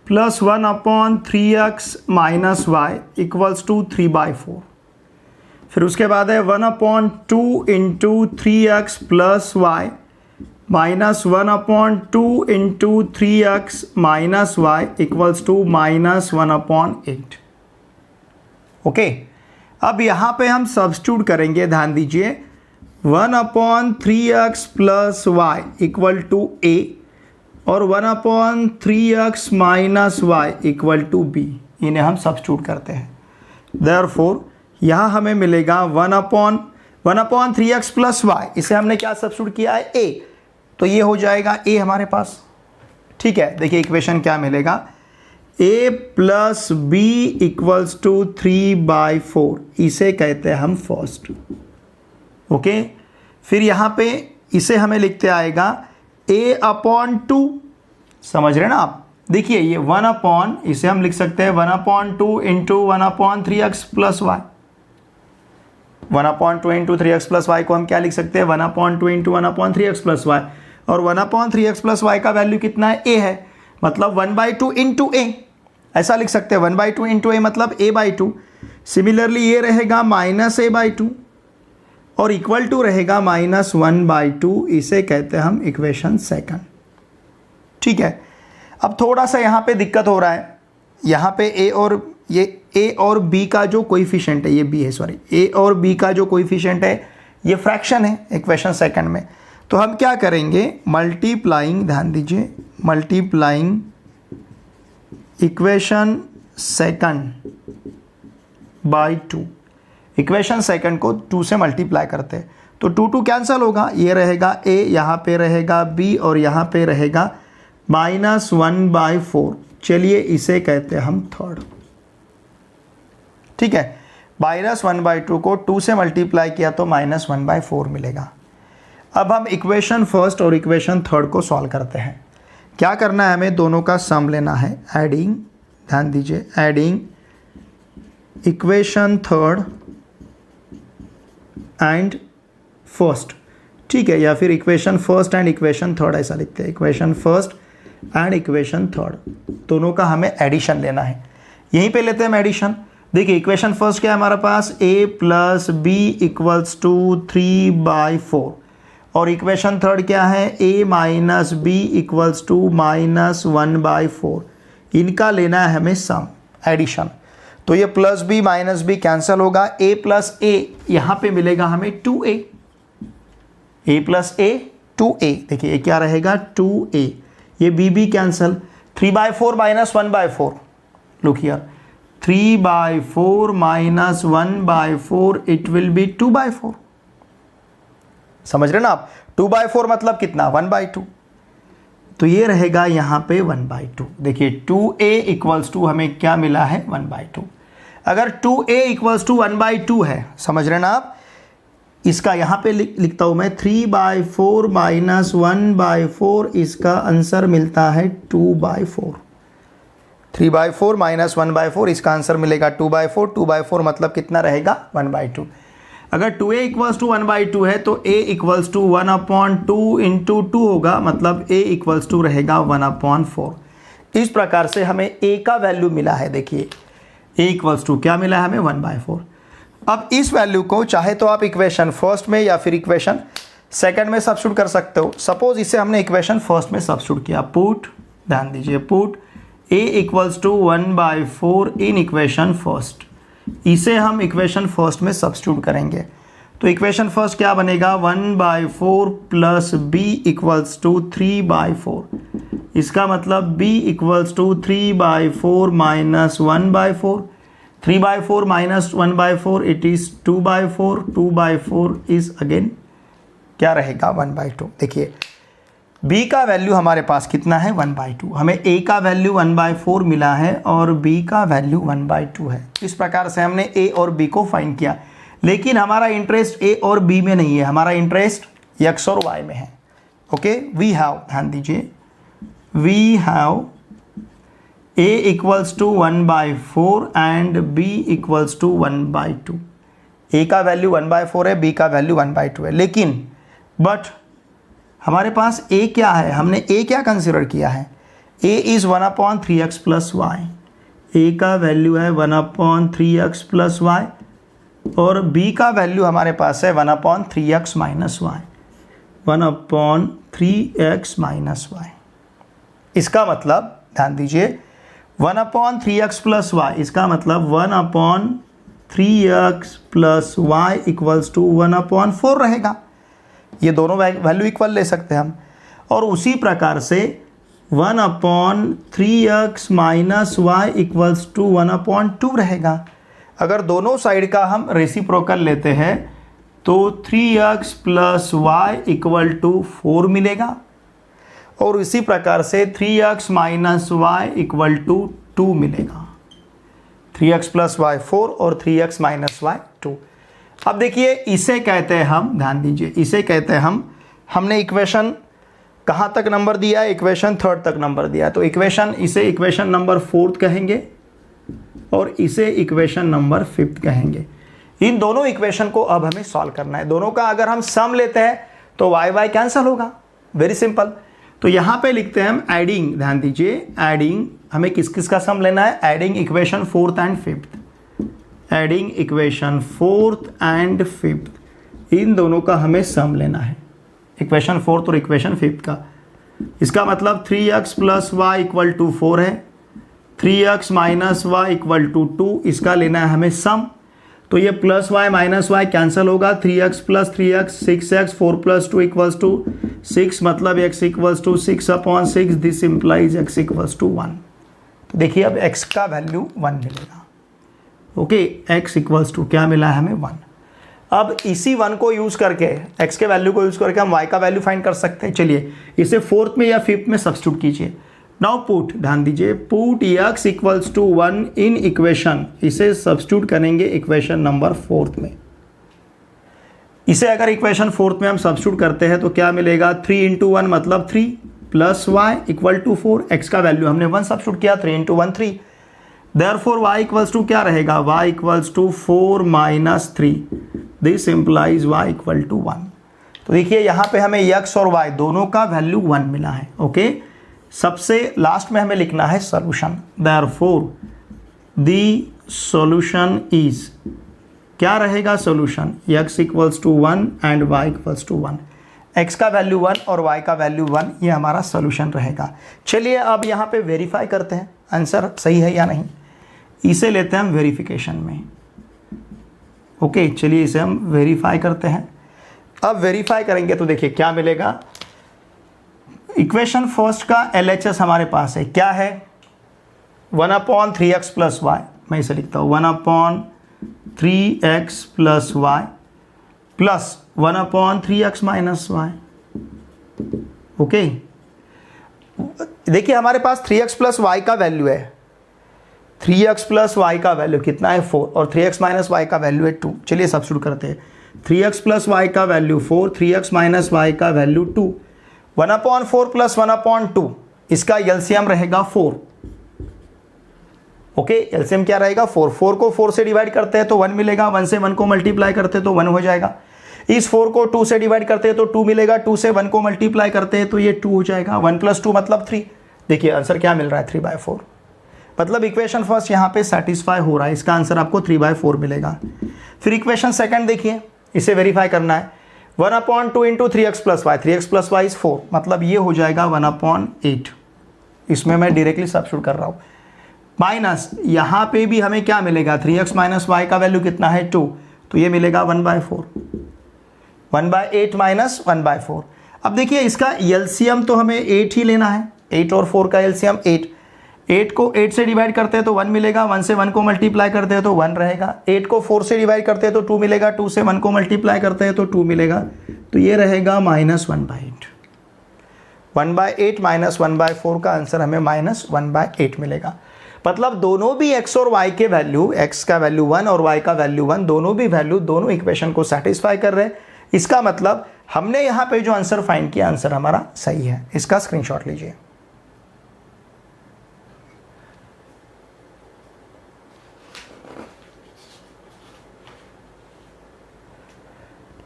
plus 1/3x minus y equals to 3/4। फिर उसके बाद है 1/2 into 3x plus y minus 1/2 into 3x minus y equals to -1/8। Okay, अब यहाँ पे हम सब्स्टिट्यूट करेंगे, ध्यान दीजिए। 1/3x plus y equal to a और 1/3x minus y equal to b, इन्हें हम सब्स्टिट्यूट करते हैं। देयरफॉर यहाँ हमें मिलेगा 1/3x प्लस वाई, इसे हमने क्या सब्स्टिट्यूट किया है? a, तो ये हो जाएगा a हमारे पास। ठीक है, देखिए इक्वेशन क्या मिलेगा? a plus b equals to 3/4, इसे कहते हैं हम फर्स्ट। ओके, फिर यहाँ पे इसे हमें लिखते आएगा a/2, समझ रहे ना आप? देखिए ये 1/, इसे हम लिख सकते हैं 1/2 into 1/3x plus y. 1/2 into 3x plus y को हम क्या लिख सकते हैं? 1/2 इंटू 1/3x प्लस वाई, और 1/3x प्लस वाई का वैल्यू कितना है? a है, मतलब 1/2 इंटू a, ऐसा लिख सकते हैं। 1/2 इंटू a मतलब a/2। सिमिलरली ये रहेगा -a/2 और इक्वल टू रहेगा -1/2, इसे कहते हैं हम इक्वेशन सेकंड। ठीक है, अब थोड़ा सा यहाँ पे दिक्कत हो रहा है। यहाँ पे a और b का जो कोएफिशिएंट है, ये b है, सॉरी, a और b का जो कोएफिशिएंट है ये फ्रैक्शन है इक्वेशन सेकंड में। तो हम क्या करेंगे? मल्टीप्लाइंग, ध्यान दीजिए, multiplying equation second by 2। Equation second को 2 से मल्टीप्लाई करते हैं तो 2 कैंसिल होगा, ये रहेगा a, यहाँ पे रहेगा b और यहाँ पे रहेगा -1/4। चलिए इसे कहते हैं हम थर्ड। ठीक है, -1/2 को 2 से मल्टीप्लाई किया तो -1/4 मिलेगा। अब हम इक्वेशन फर्स्ट और इक्वेशन थर्ड को सॉल्व करते हैं। क्या करना है हमें? दोनों का सम लेना है, एडिंग, ध्यान दीजिए, adding equation third and first. ठीक है, या फिर equation first and equation third, ऐसा लिखते हैं, equation first and equation third, दोनों का हमें एडिशन लेना है। यहीं पे लेते हैं हम एडिशन। देखिए इक्वेशन फर्स्ट क्या है हमारे पास? a plus b equals to 3/4 और इक्वेशन थर्ड क्या है? a minus b equals to -1/4। इनका लेना है हमें सम, एडिशन। तो ये plus b minus b cancel होगा, a प्लस a यहाँ पे मिलेगा हमें 2a, a plus a 2a। देखिए ये क्या रहेगा? 2a, ये b cancel, 3/4 minus 1/4, look here, 3/4 minus 1/4 it will B 2/4। समझ रहे ना आप? 2/4 मतलब कितना? 1/2। तो ये रहेगा यहाँ पे 1/2। देखिए 2a इक्वल्स टू हमें क्या मिला है? 1/2। अगर 2a इक्वल्स टू 1/2 है, समझ रहे ना आप? इसका यहाँ पे लिखता हूँ मैं 3/4 माइनस 1/4, इसका आंसर मिलता है 2/4। 3/4 माइनस 1/4, इसका आंसर मिलेगा 2/4। 2/4 मतलब कितना रहेगा? 1/2। अगर 2a इक्वल्स टू 1/2 है तो a इक्वल्स टू 1/2 इंटू 2 होगा, मतलब a इक्वल्स टू रहेगा 1/4। इस प्रकार से हमें a का वैल्यू मिला है। देखिए ए इक्वल्स टू क्या मिला है हमें 1/4। अब इस वैल्यू को चाहे तो आप इक्वेशन फर्स्ट में या फिर इक्वेशन सेकंड में सब्स्टिट्यूट कर सकते हो। सपोज इसे हमने इक्वेशन फर्स्ट में सब्स्टिट्यूट किया, पुट, ध्यान दीजिए, put a equals to 1/4 in equation first. इसे हम इक्वेशन फर्स्ट में सब्स्टिट्यूट करेंगे तो इक्वेशन फर्स्ट क्या बनेगा, 1/4 प्लस बी इक्वल्स टू 3/4। इसका मतलब b equals to 3/4 minus 1/4, 3/4 minus 1/4 it is 2/4, 2/4 is again क्या रहेगा 1/2। देखिए b का वैल्यू हमारे पास कितना है 1/2, हमें a का वैल्यू 1/4 मिला है और b का वैल्यू 1/2 है। इस प्रकार से हमने a और b को फाइंड किया, लेकिन हमारा इंटरेस्ट a और b में नहीं है, हमारा इंटरेस्ट x और y में है। ओके, वी हैव, ध्यान दीजिए, we have a equals to 1/4 and b equals to 1/2। a का वैल्यू 1/4 है, b का वैल्यू 1/2 है, लेकिन बट हमारे पास a क्या है, हमने a क्या कंसिडर किया है, a is 1/3x plus y. a का वैल्यू है 1/3x प्लस वाई और b का वैल्यू हमारे पास है 1/3x minus Y, 1/3x minus Y. इसका मतलब ध्यान दीजिए 1/3x प्लस वाई, इसका मतलब 1/3x plus Y equals to 1/4 रहेगा। ये दोनों वैल्यू इक्वल ले सकते हैं हम। और उसी प्रकार से 1/3x minus y equals to 1/2 रहेगा। अगर दोनों साइड का हम रेसिप्रोकल लेते हैं तो 3x plus y equal to 4 मिलेगा और इसी प्रकार से 3x minus y equal to 2 मिलेगा। 3x प्लस वाई 4 और 3x माइनस वाई 2। अब देखिए इसे कहते हैं हम, ध्यान दीजिए, इसे कहते हैं हमने इक्वेशन कहाँ तक नंबर दिया है, इक्वेशन थर्ड तक नंबर दिया है, तो इसे इक्वेशन नंबर 4 कहेंगे और इसे इक्वेशन नंबर 5 कहेंगे। इन दोनों इक्वेशन को अब हमें सॉल्व करना है। दोनों का अगर हम सम लेते हैं तो y कैंसिल होगा, वेरी सिंपल। तो यहाँ पे लिखते हैं हम एडिंग, ध्यान दीजिए, एडिंग, हमें किस किस का सम लेना है, adding equation 4th and 5th, adding equation 4th and 5th, इन दोनों का हमें सम लेना है, इक्वेशन 4th और इक्वेशन 5th का। इसका मतलब 3x plus y equal to 4 है, 3x minus y equal to 2, इसका लेना है हमें सम। तो ये plus y minus y cancel होगा, 3x plus 3x 6x, 4 plus 2 equals to 6, मतलब x इक्वल्स टू 6/6, this implies x equals to 1। तो देखिए अब x का वैल्यू 1 मिलेगा। ओके, x इक्वल्स टू क्या मिला है हमें 1। अब इसी 1 को यूज़ करके, x के वैल्यू को यूज़ करके हम y का वैल्यू फाइंड कर सकते हैं। चलिए इसे 4th में या 5th में सब्स्टिट्यूट कीजिए। नाउ पुट, ध्यान दीजिए, put x equals to 1 in equation, इसे सब्स्टिट्यूट करेंगे इक्वेशन नंबर 4th में। इसे अगर इक्वेशन 4th में हम सब्स्टिट्यूट करते हैं तो क्या मिलेगा, 3 इंटू 1 मतलब 3 plus y equal to 4, x का वैल्यू हमने 1 सब्स्टिट्यूट किया, 3 into 1 3, therefore y equals to क्या रहेगा, y equals to 4 minus 3, this implies y equal to 1। तो देखिए यहाँ पे हमें x और y दोनों का वैल्यू 1 मिला है। ओके, सबसे लास्ट में हमें लिखना है solution, therefore the solution is, क्या रहेगा solution, x equals to 1 and y equals to 1, x का वैल्यू 1 और y का वैल्यू 1, ये हमारा सॉल्यूशन रहेगा। चलिए अब यहाँ पे वेरीफाई करते हैं आंसर सही है या नहीं। इसे लेते हैं हम वेरिफिकेशन में। ओके, चलिए इसे हम वेरीफाई करते हैं। अब वेरीफाई करेंगे तो देखिए क्या मिलेगा, इक्वेशन फर्स्ट का LHS हमारे पास है, क्या है 1/3x प्लस वाई, मैं इसे लिखता हूँ 1/3x plus y plus 1/3x minus y. Okay, देखिए हमारे पास 3x प्लस वाई का वैल्यू है, 3x प्लस वाई का वैल्यू कितना है 4 और 3x माइनस वाई का वैल्यू है 2। चलिए सब्स्टिट्यूट करते हैं, 3x प्लस वाई का वैल्यू 4, 3x माइनस वाई का वैल्यू 2, 1/4 प्लस 1/2, इसका एलसीएम रहेगा 4। ओके, एलसीएम क्या रहेगा 4, 4 को 4 से डिवाइड करते हैं तो 1 मिलेगा, 1 से 1 को मल्टीप्लाई करते हैं तो 1 हो जाएगा, इस 4 को 2 से डिवाइड करते हैं तो 2 मिलेगा, 2 से 1 को मल्टीप्लाई करते हैं तो ये 2 हो जाएगा, 1 प्लस 2 मतलब 3। देखिए आंसर क्या मिल रहा है 3/4। मतलब इक्वेशन फर्स्ट यहाँ पे सेटिस्फाई हो रहा है, इसका आंसर आपको 3/4 मिलेगा। फिर इक्वेशन सेकंड देखिए, इसे वेरीफाई करना है। 1/2 into 3x plus y, 3x plus y is 4, मतलब ये हो जाएगा 1/8। इसमें मैं डायरेक्टली सब्स्टिट्यूट कर रहा हूँ। माइनस यहाँ पे भी हमें क्या मिलेगा, 3x माइनस वाई का वैल्यू कितना है 2, तो ये मिलेगा 1/4, 1/8 माइनस 1/4। अब देखिए इसका एलसीएम तो हमें 8 ही लेना है, 8 और 4 का एलसीएम 8 को 8 से डिवाइड करते हैं तो 1 मिलेगा, 1 से 1 को मल्टीप्लाई करते हैं तो 1 रहेगा, 8 को 4 से डिवाइड करते हैं तो 2 मिलेगा, 2 से 1 को मल्टीप्लाई करते हैं तो 2 मिलेगा, तो ये रहेगा -1/8। 1/8 माइनस 1/4 का आंसर हमें -1/8 मिलेगा। मतलब दोनों भी x और y के वैल्यू, x का वैल्यू 1 और y का वैल्यू 1, दोनों भी वैल्यू दोनों इक्वेशन को सेटिस्फाई कर रहे हैं। इसका मतलब हमने यहाँ पे जो आंसर फाइंड किया, आंसर हमारा सही है। इसका स्क्रीनशॉट लीजिए।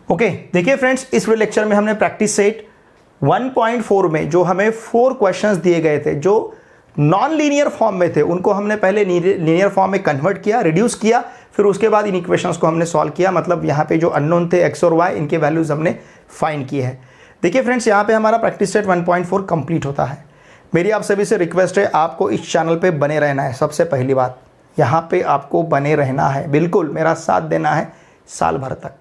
ओके, देखिए फ्रेंड्स, इस लेक्चर में हमने प्रैक्टिस सेट 1.4 में जो हमें 4 क्वेश्चंस दिए गए थे जो नॉन लीनियर फॉर्म में थे, उनको हमने पहले लीनियर फॉर्म में कन्वर्ट किया, रिड्यूस किया, फिर उसके बाद इन इक्वेशंस को हमने सॉल्व किया। मतलब यहाँ पे जो अननोन थे x और y, इनके वैल्यूज हमने फाइंड किए हैं। देखिए फ्रेंड्स, यहाँ पे हमारा प्रैक्टिस सेट 1.4 कंप्लीट होता है। मेरी आप सभी से रिक्वेस्ट है, आपको इस चैनल पे बने रहना है। सबसे पहली बात, यहाँ पे आपको बने रहना है, बिल्कुल मेरा साथ देना है साल भर तक।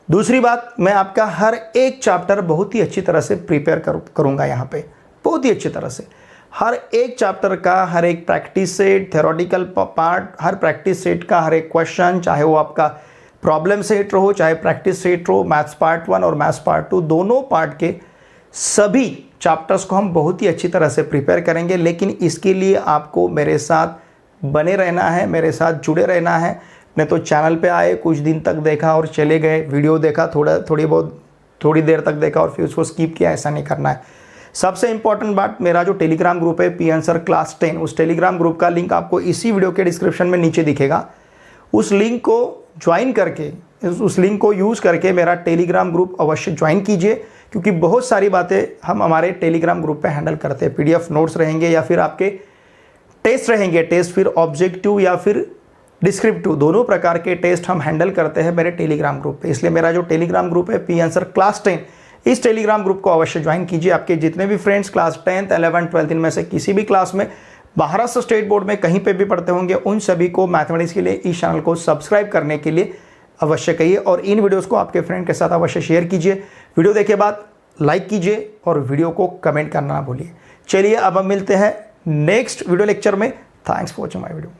दूसरी बात, मैं आपका हर एक चैप्टर बहुत ही अच्छी तरह से प्रिपेयर करूँगा यहाँ पे, बहुत ही अच्छी तरह से। हर एक चैप्टर का, हर एक प्रैक्टिस सेट, थ्योरेटिकल पार्ट, हर प्रैक्टिस सेट का हर एक क्वेश्चन, चाहे वो आपका प्रॉब्लम सेट हो, चाहे प्रैक्टिस सेट हो, मैथ्स पार्ट 1 और मैथ्स पार्ट 2, दोनों पार्ट के सभी चैप्टर्स को हम बहुत ही अच्छी तरह से प्रिपेयर करेंगे। लेकिन इसके लिए आपको मेरे साथ बने रहना है, मेरे साथ जुड़े रहना है। नहीं तो चैनल पे आए, कुछ दिन तक देखा और चले गए, वीडियो देखा, थोड़ी देर तक देखा और फिर उसको स्किप किया, ऐसा नहीं करना है। सबसे इंपॉर्टेंट बात, मेरा जो टेलीग्राम ग्रुप है पी आंसर क्लास 10, उस टेलीग्राम ग्रुप का लिंक आपको इसी वीडियो के डिस्क्रिप्शन में नीचे दिखेगा। उस लिंक को ज्वाइन करके, उस लिंक को यूज़ करके मेरा टेलीग्राम ग्रुप अवश्य ज्वाइन कीजिए, क्योंकि बहुत सारी बातें हम हमारे टेलीग्राम ग्रुप पे हैंडल करते हैं। PDF नोट्स रहेंगे या फिर आपके टेस्ट रहेंगे, टेस्ट फिर ऑब्जेक्टिव या फिर डिस्क्रिप्टिव, दोनों प्रकार के टेस्ट हम हैंडल करते हैं मेरे टेलीग्राम ग्रुप पे। इसलिए मेरा जो टेलीग्राम ग्रुप है पी आंसर क्लास 10, इस टेलीग्राम ग्रुप को अवश्य ज्वाइन कीजिए। आपके जितने भी friends class 10th, 11th, 12th इनमें से किसी भी क्लास में महाराष्ट्र स्टेट बोर्ड में कहीं पे भी पढ़ते होंगे, उन सभी को मैथमेटिक्स के लिए इस चैनल को सब्सक्राइब करने के लिए अवश्य कहिए और इन वीडियोज़ को आपके फ्रेंड के साथ अवश्य शेयर कीजिए। वीडियो देखे बाद लाइक कीजिए और वीडियो को कमेंट करना ना भूलिए। चलिए अब हम मिलते हैं नेक्स्ट वीडियो लेक्चर में। Thanks for watching my video.